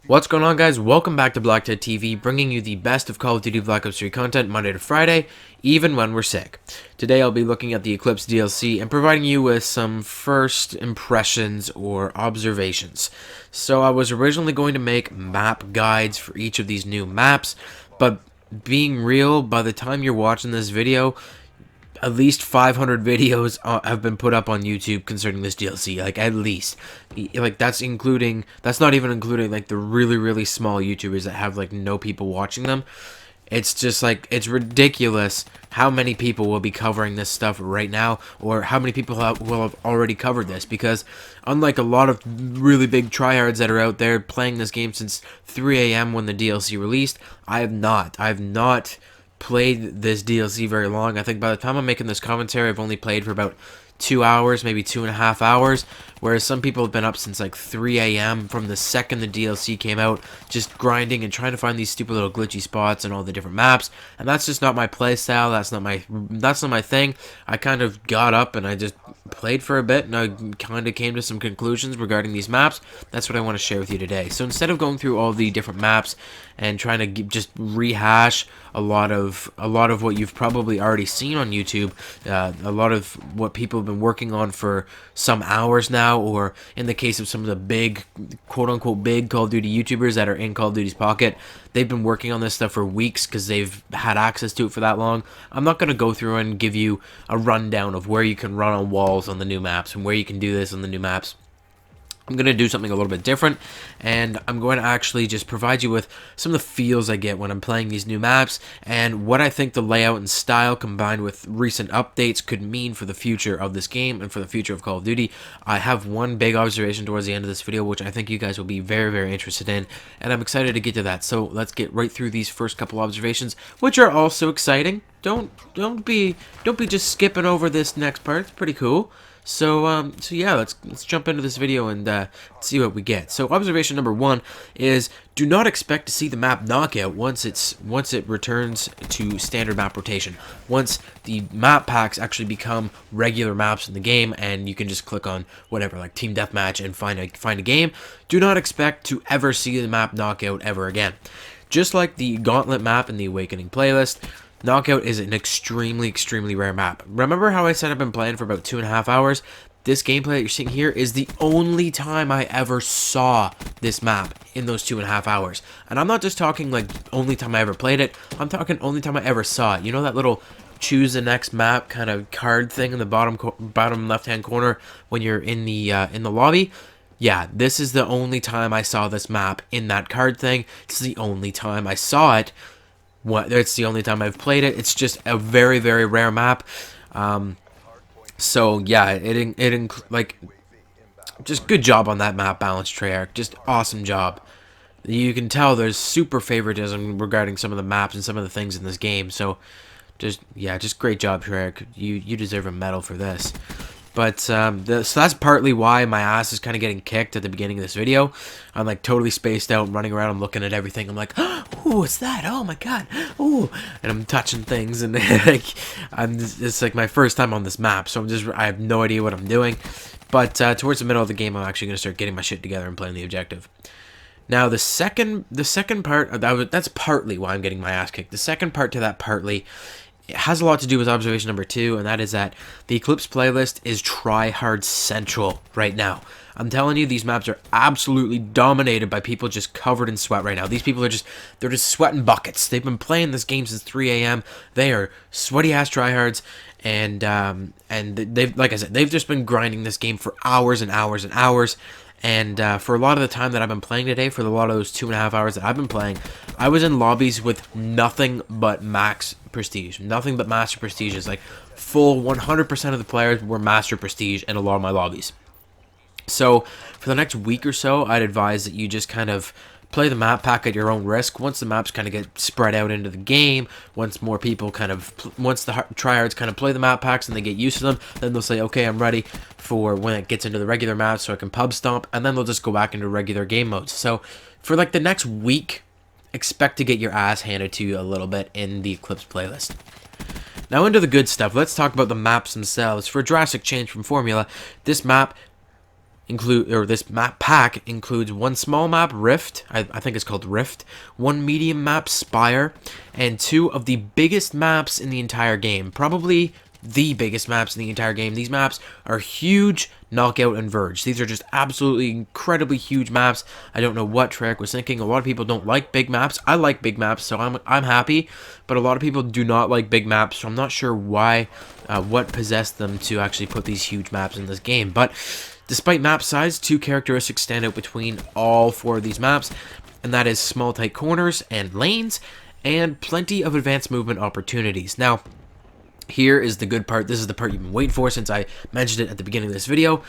What's going on, guys? Welcome back to BlackTideTV, bringing you the best of Call of Duty Black Ops 3 content Monday to Friday, even when we're sick. Today I'll be looking at the Eclipse DLC and providing you with some first impressions or observations. So I was originally going to make map guides for each of these new maps, but being real, by the time you're watching this video, at least 500 videos have been put up on YouTube concerning this DLC, like at least. Like that's not even including like the really small YouTubers that have like no people watching them. It's just like, it's ridiculous how many people will be covering this stuff right now, or how many people will have already covered this, because unlike a lot of really big tryhards that are out there playing this game since 3 a.m. when the DLC released, I have not played this DLC very long. I think by the time I'm making this commentary, I've only played for about 2 hours, maybe 2.5 hours, whereas some people have been up since like 3 a.m. from the second the DLC came out, just grinding and trying to find these stupid little glitchy spots and all the different maps. And that's just not my play style. That's not my thing. I kind of got up and I just played for a bit, and I kind of came to some conclusions regarding these maps. That's what I want to share with you today. So instead of going through all the different maps and trying to just rehash a lot of what you've probably already seen on YouTube, a lot of what people have been working on for some hours now, or in the case of some of the big, quote-unquote big Call of Duty YouTubers that are in Call of Duty's pocket, they've been working on this stuff for weeks because they've had access to it for that long. I'm not going to go through and give you a rundown of where you can run on walls on the new maps and where you can do this on the new maps. I'm going to do something a little bit different, and I'm going to actually just provide you with some of the feels I get when I'm playing these new maps, and what I think the layout and style combined with recent updates could mean for the future of this game and for the future of Call of Duty. I have one big observation towards the end of this video, which I think you guys will be very interested in, and I'm excited to get to that. So let's get right through these first couple observations, which are also exciting. Don't be just skipping over this next part. It's pretty cool. So yeah, let's jump into this video and see what we get. So observation number 1 is, do not expect to see the map knockout once it returns to standard map rotation. Once the map packs actually become regular maps in the game, and you can just click on whatever, like Team Deathmatch, and find a game, do not expect to ever see the map knockout ever again. Just like the Gauntlet map in the Awakening playlist, Knockout is an extremely rare map. Remember how I said I've been playing for about 2.5 hours? This gameplay that you're seeing here is the only time I ever saw this map in those 2.5 hours. And I'm not just talking like only time I ever played it, I'm talking only time I ever saw it. You know that little choose the next map kind of card thing in the bottom left-hand corner when you're in the lobby? Yeah, this is the only time I saw this map in that card thing. It's the only time I saw it. It's the only time I've played it. It's just a very rare map. So yeah, like, just good job on that map balance, Treyarch. Just awesome job. You can tell there's super favoritism regarding some of the maps and some of the things in this game. So just great job, Treyarch. You deserve a medal for this. But so that's partly why my ass is kind of getting kicked at the beginning of this video. I'm like totally spaced out, running around, I'm looking at everything. I'm like, oh, what's that? Oh my god, oh! And I'm touching things, and like, it's like my first time on this map, so I have no idea what I'm doing. But towards the middle of the game, I'm actually gonna start getting my shit together and playing the objective. Now the second part, that's partly why I'm getting my ass kicked. The second part to that partly, it has a lot to do with observation number 2, and that is that the Eclipse playlist is try-hard central right now. I'm telling you, these maps are absolutely dominated by people just covered in sweat right now. These people are they're just sweating buckets. They've been playing this game since 3 a.m. They are sweaty-ass tryhards, and they've, like I said, they've just been grinding this game for hours and hours and hours. And for a lot of the time that I've been playing today, for a lot of those 2.5 hours that I've been playing, I was in lobbies with nothing but max prestige, nothing but master prestiges. Like full 100% of the players were master prestige in a lot of my lobbies. So for the next week or so, I'd advise that you just kind of play the map pack at your own risk. Once the maps kind of get spread out into the game, once more people once the tryhards kind of play the map packs and they get used to them, then they'll say, okay, I'm ready for when it gets into the regular maps so I can pub stomp, and then they'll just go back into regular game modes. So for like the next week, expect to get your ass handed to you a little bit in the Eclipse playlist. Now into the good stuff. Let's talk about the maps themselves. For a drastic change from formula, this map this map pack includes one small map, Rift, I think it's called Rift, one medium map, Spire, and two of the biggest maps in the entire game, probably the biggest maps in the entire game. These maps are huge, Knockout and Verge. These are just absolutely incredibly huge maps. I don't know what Treyarch was thinking. A lot of people don't like big maps. I like big maps, so I'm happy, but a lot of people do not like big maps, so I'm not sure why, what possessed them to actually put these huge maps in this game. But despite map size, two characteristics stand out between all four of these maps, and that is small tight corners and lanes, and plenty of advanced movement opportunities. Now, here is the good part. This is the part you've been waiting for since I mentioned it at the beginning of this video.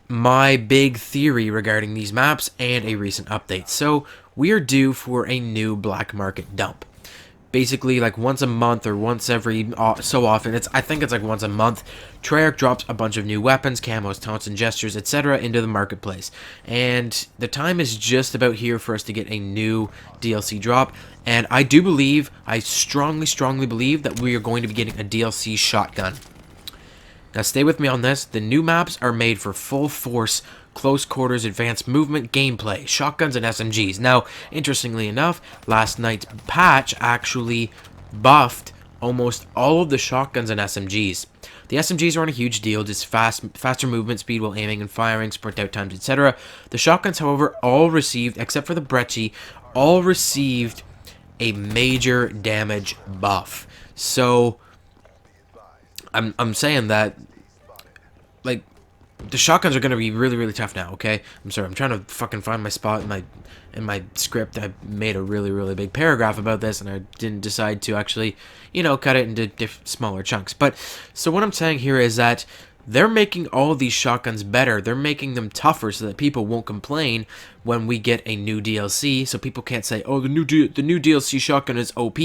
My big theory regarding these maps and a recent update. So, we are due for a new black market dump. Basically, like once a month or once every so often, I think it's like once a month, Treyarch drops a bunch of new weapons, camos, taunts, and gestures, etc. into the marketplace. And the time is just about here for us to get a new DLC drop. And I do believe, I strongly believe that we are going to be getting a DLC shotgun. Now stay with me on this. The new maps are made for full force, close quarters, advanced movement gameplay, shotguns and SMGs. Now, interestingly enough, last night's patch actually buffed almost all of the shotguns and SMGs. The SMGs aren't a huge deal, just faster movement speed while aiming and firing, sprint out times, etc. The shotguns, however, all received, except for the Brecci, all received a major damage buff. So I'm saying that, like, the shotguns are going to be really tough now, okay? I'm sorry, I'm trying to fucking find my spot in my script. I made a really big paragraph about this, and I didn't decide to actually, you know, cut it into smaller chunks. But, so what I'm saying here is that they're making all of these shotguns better. They're making them tougher so that people won't complain when we get a new DLC, so people can't say, oh, the new DLC shotgun is OP.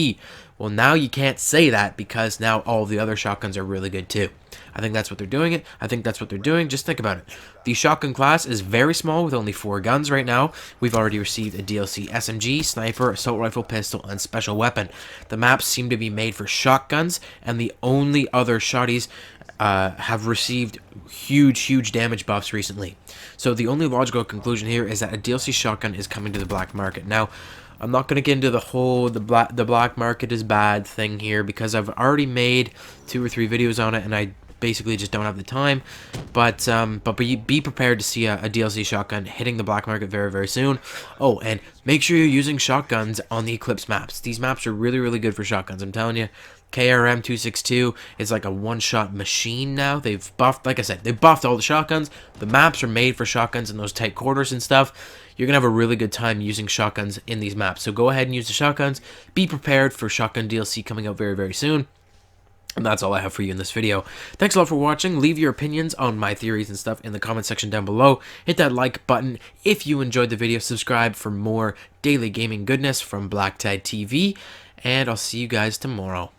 Well, now you can't say that because now all the other shotguns are really good too. I think that's what they're doing it. I think that's what they're doing. Just think about it. The shotgun class is very small with only 4 guns right now. We've already received a DLC SMG, sniper, assault rifle, pistol, and special weapon. The maps seem to be made for shotguns, and the only other shotties have received huge damage buffs recently. So the only logical conclusion here is that a DLC shotgun is coming to the black market. Now, I'm not going to get into the whole the black market is bad thing here because I've already made 2 or 3 videos on it, and I basically just don't have the time. But be prepared to see a DLC shotgun hitting the black market very soon. Oh, and make sure you're using shotguns on the Eclipse maps. These maps are really good for shotguns. I'm telling you. KRM 262 is like a one-shot machine now. They've buffed, like I said, they buffed all the shotguns. The maps are made for shotguns in those tight quarters and stuff. You're going to have a really good time using shotguns in these maps. So go ahead and use the shotguns. Be prepared for shotgun DLC coming out very soon. And that's all I have for you in this video. Thanks a lot for watching. Leave your opinions on my theories and stuff in the comment section down below. Hit that like button if you enjoyed the video. Subscribe for more daily gaming goodness from BlackTideTV. And I'll see you guys tomorrow.